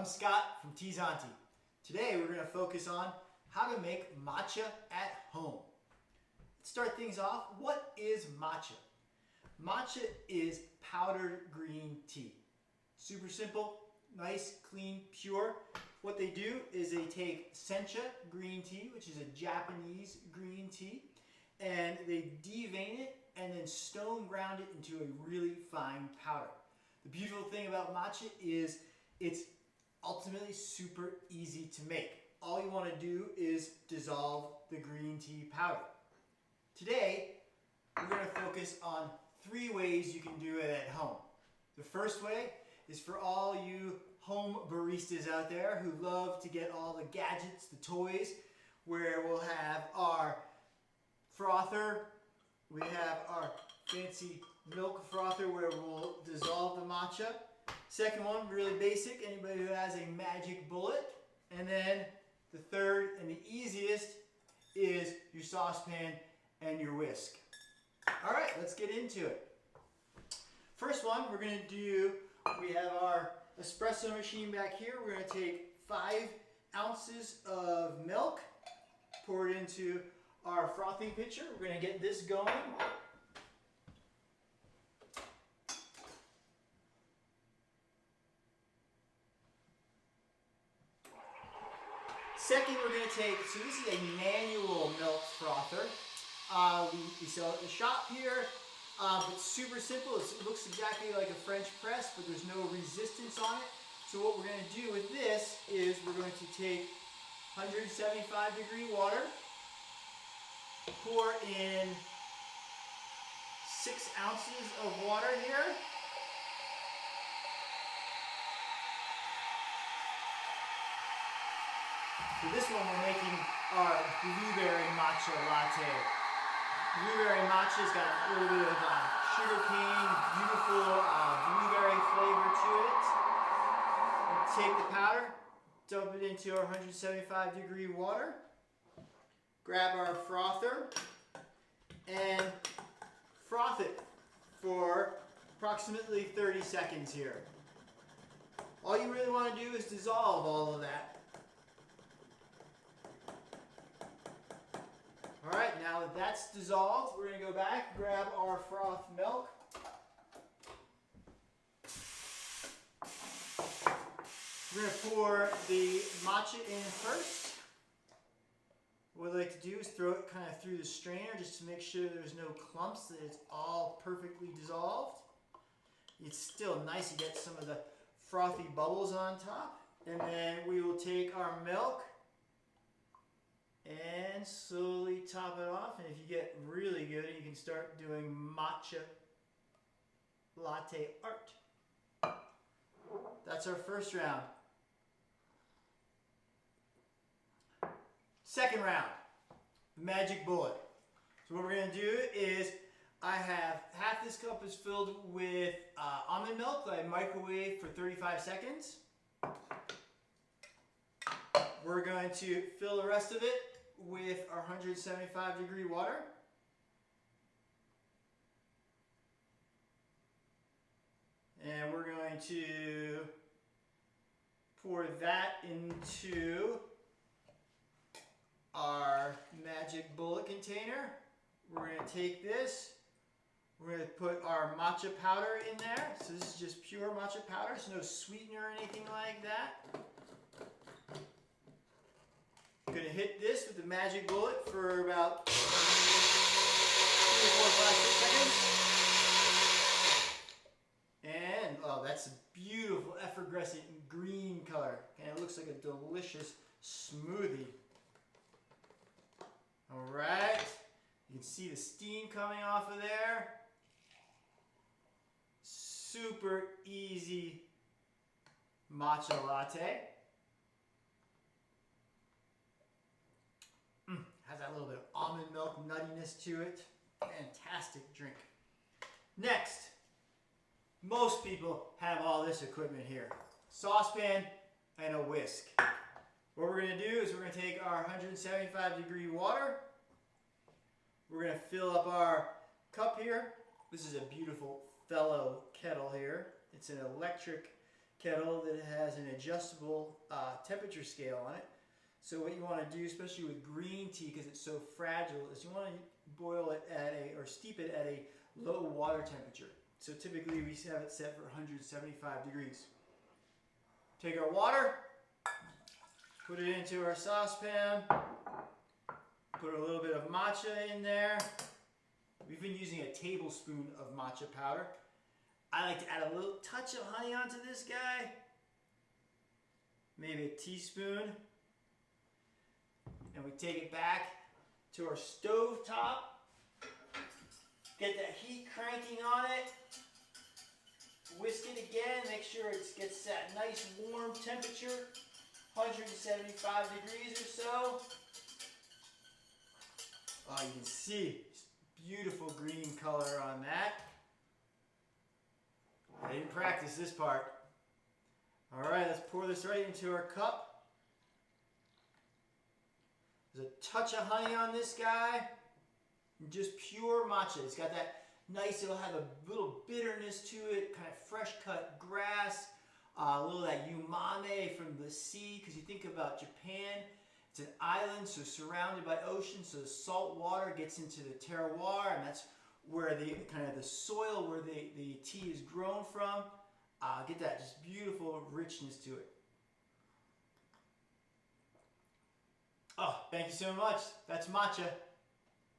I'm Scott from Tea's Auntie. Today we're going to focus on how to make matcha at home. Let's start things off. What is matcha? Matcha is powdered green tea. Super simple, nice, clean, pure. What they do is they take sencha green tea, which is a Japanese green tea, and they devein it and then stone ground it into a really fine powder. The beautiful thing about matcha is it's ultimately super easy to make. All you want to do is dissolve the green tea powder. Today, we're going to focus on 3 ways you can do it at home. The first way is for all you home baristas out there who love to get all the gadgets, the toys, where we'll have our frother, we have our fancy milk frother where we'll dissolve the matcha. Second one, really basic, anybody who has a magic bullet. And then the third and the easiest is your saucepan and your whisk. All right, let's get into it. First one we're going to do, we have our espresso machine back here. We're going to take 5 ounces of milk, pour it into our frothing pitcher. We're going to get this going. Second, we're going to take, so this is a manual milk frother. We sell it in the shop here. It's super simple. It looks exactly like a French press, but there's no resistance on it. So what we're going to do with this is we're going to take 175 degree water, pour in 6 ounces of water here. For this one, we're making our blueberry matcha latte. Blueberry matcha's got a little bit of sugar cane, beautiful blueberry flavor to it. We'll take the powder, dump it into our 175 degree water, grab our frother, and froth it for approximately 30 seconds here. All you really want to do is dissolve all of that. All right, now that that's dissolved, we're going to go back, grab our frothed milk. We're going to pour the matcha in first. What I like to do is throw it kind of through the strainer just to make sure there's no clumps, that it's all perfectly dissolved. It's still nice to get some of the frothy bubbles on top. And then we will take our milk and slowly top it off, and if you get really good, you can start doing matcha latte art. That's our first round. Second round, the magic bullet. So what we're going to do is, I have half this cup is filled with almond milk that I microwave for 35 seconds. We're going to fill the rest of it with our 175 degree water. And we're going to pour that into our magic bullet container. We're going to take this, we're going to put our matcha powder in there. So this is just pure matcha powder, so no sweetener or anything like that. I'm going to hit this with the magic bullet for about 3, 4, 5, 6 seconds. And, oh, that's a beautiful effervescent green color. And it looks like a delicious smoothie. All right. You can see the steam coming off of there. Super easy matcha latte. Has that little bit of almond milk nuttiness to it. Fantastic drink. Next, most people have all this equipment here. Saucepan and a whisk. What we're going to do is we're going to take our 175 degree water. We're going to fill up our cup here. This is a beautiful fellow kettle here. It's an electric kettle that has an adjustable temperature scale on it. So what you want to do, especially with green tea because it's so fragile, is you want to boil it or steep it at a low water temperature. So typically we have it set for 175 degrees. Take our water, put it into our saucepan, put a little bit of matcha in there. We've been using a tablespoon of matcha powder. I like to add a little touch of honey onto this guy. Maybe a teaspoon. And we take it back to our stove top. Get that heat cranking on it. Whisk it again. Make sure it gets that nice warm temperature. 175 degrees or so. Oh, you can see beautiful green color on that. I didn't practice this part. All right, let's pour this right into our cup. There's a touch of honey on this guy. Just pure matcha. It's got that nice, it'll have a little bitterness to it, kind of fresh cut grass, a little of that umami from the sea, because you think about Japan, it's an island, so surrounded by ocean, so the salt water gets into the terroir, and that's where the kind of the soil where the tea is grown from. Get that just beautiful richness to it. Oh, thank you so much. That's matcha.